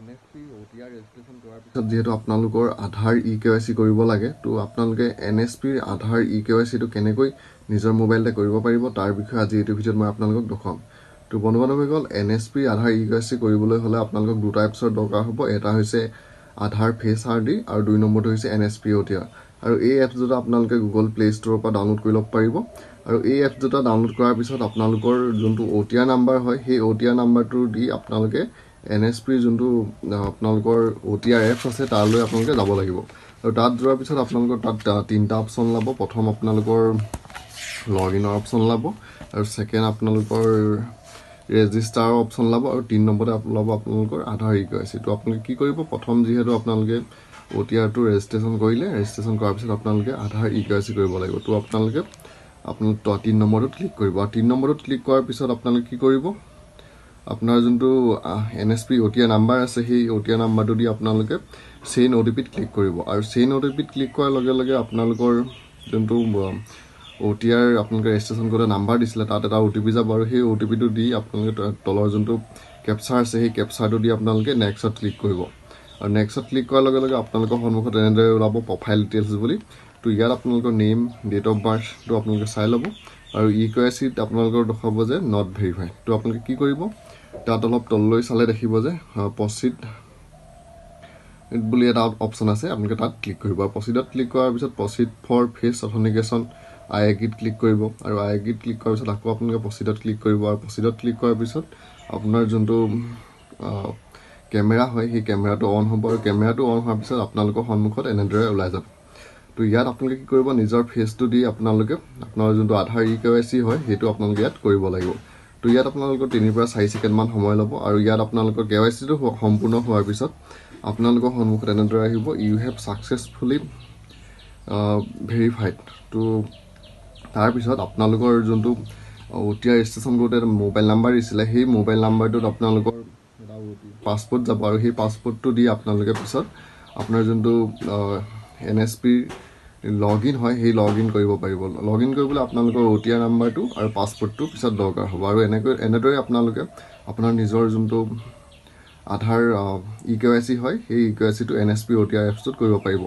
NSP OTR registration কৰাৰ পিছত যেহেতু আপোনালোকৰ আধাৰ EKYC কৰিব লাগে তো আপোনালোকে NSP আধাৰ EKYC টো কেনেকৈ নিজৰ মোবাইলতে কৰিব পাৰিব তাৰ বিষয়ে আজি এই ভিডিঅ'ত মই আপোনালোকক দেখাম তো বন্ধুবান্ধৱীসকল NSP আধাৰ EKYC কৰিবলৈ হলে আপোনালোকক দুটা এপছৰ দৰকাৰ হ'ব এটা হৈছে আধাৰ ফেচ আৰডি আৰু দুই নম্বৰটো হৈছে NSP OTR আৰু এই এপছ দুটা আপোনালোকে গুগল প্লে ষ্টৰৰ পৰা ডাউনলোড কৰি ল'ব পাৰিব আৰু এই এপছ দুটা ডাউনলোড কৰাৰ পিছত আপোনালোকৰ যোনটো OTR নাম্বাৰ হয় সেই OTR নাম্বাৰটো দি আপোনালোকে NSP যোনটো আপোনালোকৰ OTR এপছ আছে তালৈ আপোনালোকে যাব লাগিব আৰু তাত যোৱাৰ পিছত আপোনালোকৰ তাত তিনটা অপচন লাব প্ৰথম আপোনালোকৰ লগইনৰ অপচন লাব আৰু সেকেন্ড আপোনালোকৰ ৰেজিষ্টাৰ অপচন লাব আৰু তিন নম্বৰতে লাব আপোনালোকৰ আধাৰ EKYC তো আপোনালোকে কি কৰিব প্ৰথম যেহেতু আপোনালোকে OTR টো ৰেজিষ্ট্ৰেচন কৰিলে ৰেজিষ্ট্ৰেচন কৰাৰ পিছত আপোনালোকে আধাৰ EKYC কৰিব লাগিব তো আপোনালোকে আপোনালোক তিন নম্বৰটো ক্লিক কৰিব আৰু তিন নম্বৰটো ক্লিক কৰাৰ পিছত আপোনালোকে কি কৰিব আপোনাৰ যোনটো NSP OTR নাম্বাৰ আছে সেই OTR নাম্বাৰটো দি আপোনালোকে চেইন OTP ত ক্লিক কৰিব আৰু চেইন OTP ত ক্লিক কৰাৰ লগে লগে আপোনালোকৰ যোনটো OTR আপোনালোকে ৰেজিষ্ট্ৰেচন কৰা নাম্বাৰ দিছিলে তাত এটা OTP যাব আৰু সেই OTP টো দি আপোনালোকে তলৰ যোনটো ক্যাপচাৰ আছে সেই ক্যাপচাৰটো দি আপোনালোকে নেক্সটত ক্লিক কৰিব আৰু নেক্সটত ক্লিক কৰাৰ লগে লগে আপোনালোকৰ সন্মুখত এনেদৰে ওলাব প্ৰফাইল ডিটেইলছ বুলি তো ইয়াত আপোনালোকৰ নেম ডেট অফ বাৰ্থ টো আপোনালোকে চাই ল'ব আৰু EKYC ত আপোনালোকৰ দেখাব যে নট ভেৰিফাইড তো আপোনালোকে কি কৰিব তাত অলপ তললৈ চালে দেখিব যে প্ৰসিড বুলি এটা অপচন আছে আপোনালোকে তাত ক্লিক কৰিব আৰু প্ৰসিডত ক্লিক কৰাৰ পিছত প্ৰসিড ফৰ ফেচ অথেন্টিকেশ্যন আইএগিত ক্লিক কৰিব আৰু আইএগিত ক্লিক কৰাৰ পিছত আকৌ আপোনালোকে প্ৰসিডত ক্লিক কৰিব আৰু প্ৰসিডত ক্লিক কৰাৰ পিছত আপোনাৰ যোনটো কেমেৰা হয় সেই কেমেৰাটো অন হ'ব আৰু কেমেৰাটো অন হোৱাৰ পিছত আপোনালোকৰ সন্মুখত এনেদৰে ওলাই যাব তো ইয়াত আপোনালোকে কি কৰিব নিজৰ ফেচটো দি আপোনালোকে আপোনাৰ যোনটো আধাৰ EKYC হয় সেইটো আপোনালোকে ইয়াত কৰিব লাগিব তো ইয়াত আপোনালোকৰ 3 পৰা 4 সেকেন্ড মান সময় ল'ব আৰু ইয়াত আপোনালোকৰ KYC টো সম্পূৰ্ণ হোৱাৰ পিছত আপোনালোকৰ সন্মুখত এনেদৰে আহিব ইউ হেভ সাকসেসফুলি ভেৰিফাইড তো তাৰ পিছত আপোনালোকৰ যোনটো OTR ৰেজিষ্ট্ৰেচন কৰোতে মোবাইল নাম্বাৰ দিছিলে সেই মোবাইল নাম্বাৰটোত আপোনালোকৰ পাছপোৰ্ট যাব আৰু সেই পাছপোৰ্টটো দি আপোনালোকে পিছত আপোনাৰ যোনটো NSP লগইন হয় সেই লগইন কৰিব পাৰিব লগইন কৰিবলৈ আপোনালোকৰ OTR নাম্বাৰটো আৰু পাছপোৰ্টটো পিছত দৰকাৰ হ'ব আৰু এনেদৰে আপোনালোকে আপোনাৰ নিজৰ যোনটো আধাৰ EKYC হয় সেই EKYC টো NSP OTR এপছটোত কৰিব পাৰিব